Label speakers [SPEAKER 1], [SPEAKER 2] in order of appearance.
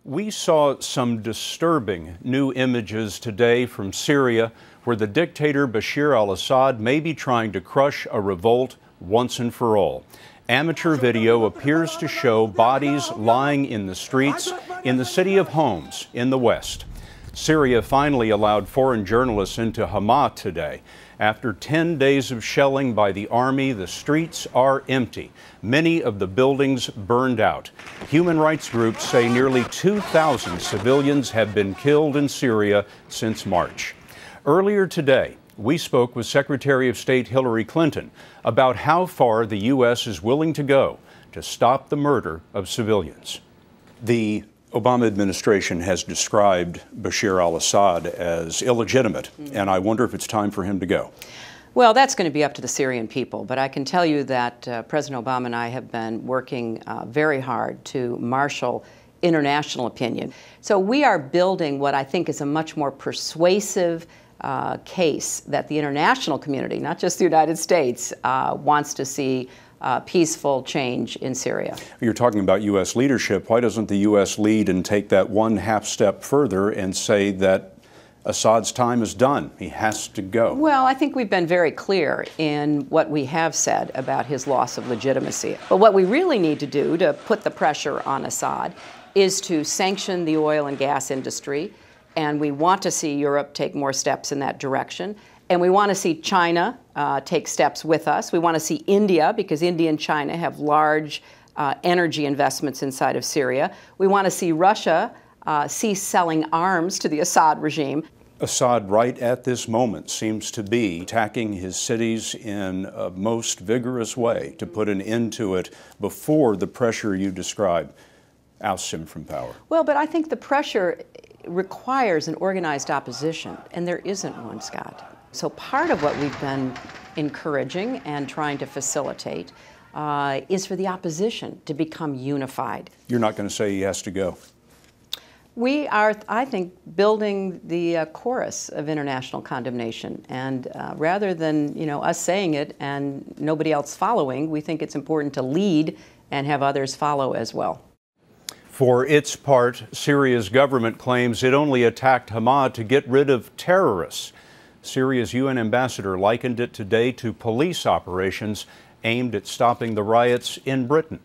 [SPEAKER 1] We saw some disturbing new images today from Syria, where the dictator Bashar al-Assad may be trying to crush a revolt once and for all. Amateur video appears to show bodies lying in the streets in the city of Homs in the west. Syria finally allowed foreign journalists into Hama today. After 10 days of shelling by the army, the streets are empty. Many of the buildings burned out. Human rights groups say nearly 2,000 civilians have been killed in Syria since March. Earlier today, we spoke with Secretary of State Hillary Clinton about how far the U.S. is willing to go to stop the murder of civilians. The Obama administration has described Bashar al-Assad as illegitimate, and I wonder if it's time for him to go.
[SPEAKER 2] Well, that's going to be up to the Syrian people, but I can tell you that President Obama and I have been working very hard to marshal international opinion. So we are building what I think is a much more persuasive case that the international community, not just the United States, wants to see peaceful change in Syria.
[SPEAKER 1] You're talking about U.S. leadership. Why doesn't the U.S. lead and take that one half step further and say that Assad's time is done? He has to go.
[SPEAKER 2] Well, I think we've been very clear in what we have said about his loss of legitimacy. But what we really need to do to put the pressure on Assad is to sanction the oil and gas industry, and we want to see Europe take more steps in that direction. And we want to see China take steps with us. We want to see India, because India and China have large energy investments inside of Syria. We want to see Russia cease selling arms to the Assad regime.
[SPEAKER 1] Assad, right at this moment, seems to be attacking his cities in a most vigorous way to put an end to it before the pressure you describe ousts him from power.
[SPEAKER 2] Well, but I think the pressure requires an organized opposition, and there isn't one, Scott. So part of what we've been encouraging and trying to facilitate is for the opposition to become unified. You're
[SPEAKER 1] not going to say he has to go?
[SPEAKER 2] We are, I think, building the chorus of international condemnation. And rather than, us saying it and nobody else following, we think it's important to lead and have others follow as well.
[SPEAKER 1] For its part, Syria's government claims it only attacked Hama to get rid of terrorists. Syria's UN ambassador likened it today to police operations aimed at stopping the riots in Britain.